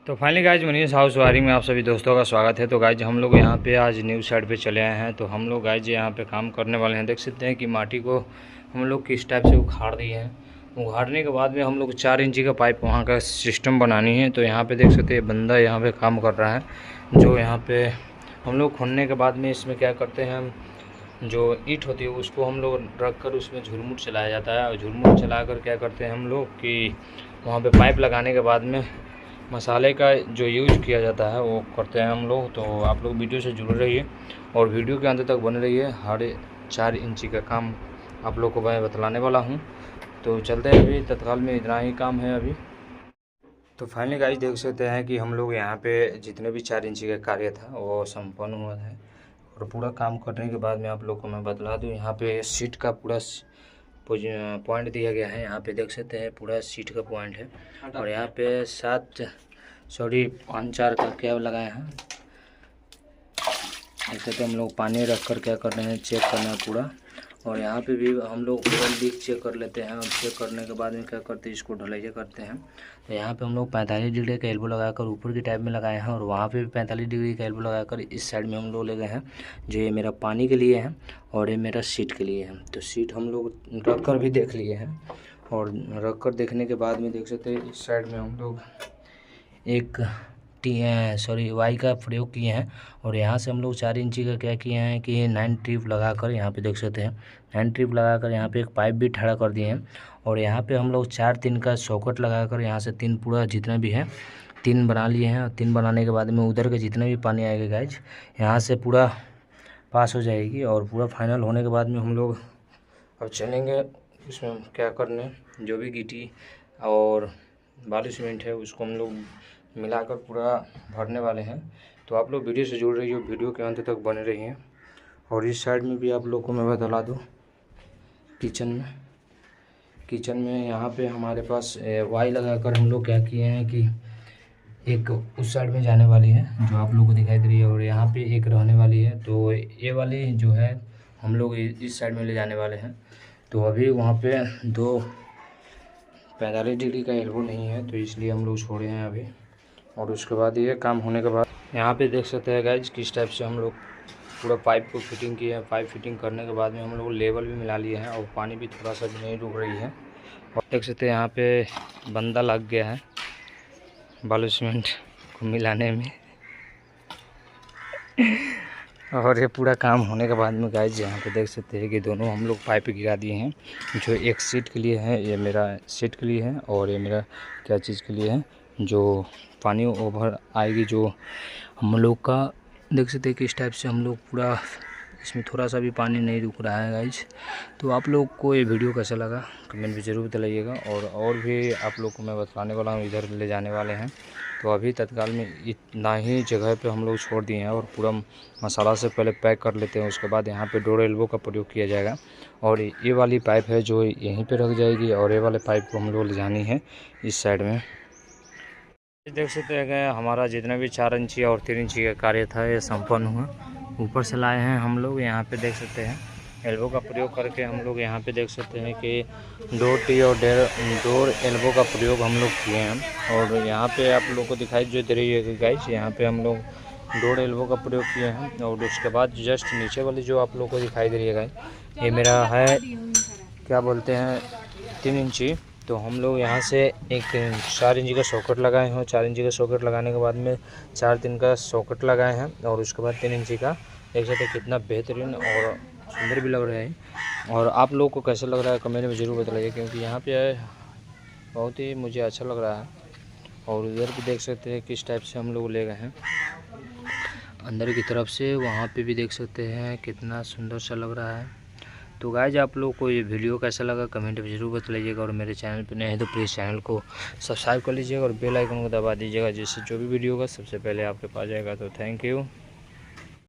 तो finally guys Manish house wiring में आप सभी दोस्तों का स्वागत है। तो गाइज हम लोग यहाँ पे आज न्यू साइड पे चले आए हैं। तो हम लोग गाइज यहाँ पे काम करने वाले हैं। देख सकते हैं कि माटी को हम लोग किस टाइप से उखाड़ दिए हैं। उखाड़ने के बाद में हम लोग 4 इंची का पाइप वहाँ का सिस्टम बनानी है। तो यहाँ पे देख सकते हैं बंदा यहाँ पे काम कर रहा है। जो यहाँ पे हम लोग खोलने के बाद में इसमें क्या करते हैं, हम जो ईंट होती है उसको हम लोग रख कर उसमें झुरमुट चलाया जाता है। और झुरमुट चला कर क्या करते हैं हम लोग कि वहाँ पे पाइप लगाने के बाद में मसाले का जो यूज किया जाता है वो करते हैं हम लोग। तो आप लोग वीडियो से जुड़े रहिए और वीडियो के अंत तक बने रहिए। 4.5 इंची का काम आप लोग को मैं बतलाने वाला हूँ। तो चलते हैं, अभी तत्काल में इतना ही काम है अभी। तो फाइनली गाइस देख सकते हैं कि हम लोग यहाँ पे जितने भी 4 इंची का कार्य था वो संपन्न हुआ है। और पूरा काम करने के बाद में आप लोग को मैं बतला दूँ, यहाँ पे सीट का पूरा पॉइंट दिया गया है। यहाँ पे देख सकते हैं पूरा सीट का पॉइंट है। और यहाँ पे 5-4 का कैब लगाए हैं। ऐसे तो हम लोग पानी रख कर क्या कर रहे हैं, चेक करना है पूरा। और यहाँ पे भी हम लोग पूरा लीक चेक कर लेते हैं। और चेक करने के बाद में क्या करते हैं, इसको ढलैया करते हैं। तो यहाँ पे हम लोग 45 डिग्री का एल्बो लगाकर ऊपर की टाइप में लगाए हैं। और वहाँ पे भी 45 डिग्री का एल्बो लगाकर इस साइड में हम लोग ले गए हैं। जो ये मेरा पानी के लिए है और ये मेरा सीट के लिए है। तो सीट हम लोग रख कर भी देख लिए हैं। और रख कर देखने के बाद में देख सकते हैं इस साइड में हम लोग एक वाई का प्रयोग किए हैं। और यहाँ से हम लोग 4 इंची का क्या किए हैं कि 9 ट्रिप लगाकर यहाँ पे देख सकते हैं 9 ट्रिप लगाकर यहाँ पे एक पाइप भी खड़ा कर दिए हैं। और यहाँ पे हम लोग 4-3 का सॉकेट लगाकर यहाँ से 3 पूरा जितना भी है 3 बना लिए हैं। और 3 बनाने के बाद में उधर के जितने भी पानी आएगा गाइज यहाँ से पूरा पास हो जाएगी। और पूरा फाइनल होने के बाद में हम लोग अब चलेंगे इसमें क्या करने, जो भी गिट्टी और बालू सीमेंट है उसको हम लोग मिलाकर पूरा भरने वाले हैं। तो आप लोग वीडियो से जुड़ रही हो, वीडियो के अंत तक बने रहिए। और इस साइड में भी आप लोग को मैं बता दूँ, किचन में यहाँ पे हमारे पास वाई लगाकर हम लोग क्या किए हैं कि एक उस साइड में जाने वाली है जो आप लोग को दिखाई दे रही है। और यहाँ पे एक रहने वाली है। तो ये वाली जो है हम लोग इस साइड में ले जाने वाले हैं। तो अभी वहाँ पे 45 डिग्री का एल्बो नहीं है, तो इसलिए हम लोग छोड़े हैं अभी। और उसके बाद ये काम होने के बाद यहाँ पे देख सकते हैं गाइज किस टाइप से हम लोग पूरा पाइप को फिटिंग किए हैं। पाइप फिटिंग करने के बाद में हम लोग लेवल भी मिला लिए हैं। और पानी भी थोड़ा सा भी नहीं रुक रही है। और देख सकते हैं यहाँ पे बंदा लग गया है बालू सीमेंट को मिलाने में। और ये पूरा काम होने के बाद में गाइज यहाँ पे देख सकते हैं कि दोनों हम लोग पाइप गिरा दिए हैं। जो एक सीट के लिए है, ये मेरा सीट के लिए है। और ये मेरा क्या चीज़ के लिए है, जो पानी ओवर आएगी जो हम लोग का देख सकते हैं कि इस टाइप से हम लोग पूरा इसमें थोड़ा सा भी पानी नहीं रुक रहा है गाइज। तो आप लोग को ये वीडियो कैसा लगा कमेंट में ज़रूर बताइएगा। और भी आप लोग को मैं बताने वाला हूँ, इधर ले जाने वाले हैं। तो अभी तत्काल में इतना ही जगह पे हम लोग छोड़ दिए हैं। और पूरा मसाला से पहले पैक कर लेते हैं, उसके बाद यहाँ पे डोर एल्बो का प्रयोग किया जाएगा। और ये वाली पाइप है जो यहीं पे रख जाएगी। और ये वाले पाइप को हम लोग ले जानी है इस साइड में। देख सकते हैं हमारा जितना भी 4 इंची और 3 इंची का कार्य था ये संपन्न हुआ। ऊपर से लाए हैं हम लोग, यहाँ पे देख सकते हैं एल्बो का प्रयोग करके हम लोग यहाँ पे देख सकते हैं कि 2 टी और डोर एल्बो का प्रयोग हम लोग किए हैं। और यहाँ पे आप लोग को दिखाई दे रही है गाइस, यहाँ पे हम लोग डोर एल्बो का प्रयोग किए हैं। और उसके बाद जस्ट नीचे वाली जो आप लोग को दिखाई दे रही है गाइस, ये मेरा है क्या बोलते हैं 3 इंची। तो हम लोग यहाँ से एक 4 इंची का सॉकेट लगाए हैं। 4 इंची का सॉकेट लगाने के बाद में 4-3 का सॉकेट लगाए हैं। और उसके बाद 3 इंची का देख सकते हैं कितना बेहतरीन और सुंदर भी लग रहा है। और आप लोग को कैसा लग रहा है कमेंट में ज़रूर बताइए, क्योंकि यहाँ पे बहुत ही मुझे अच्छा लग रहा है। और उधर भी देख सकते हैं किस टाइप से हम लोग ले गए हैं अंदर की तरफ से, वहाँ पे भी देख सकते हैं कितना सुंदर सा लग रहा है। तो गाइज आप लोग को ये वीडियो कैसा लगा कमेंट में ज़रूर बताइएगा। और मेरे चैनल पे नए हैं तो प्लीज़ चैनल को सब्सक्राइब कर लीजिएगा और बेल आइकन को दबा दीजिएगा, जिससे जो भी वीडियो होगा सबसे पहले आपके पास जाएगा। तो थैंक यू।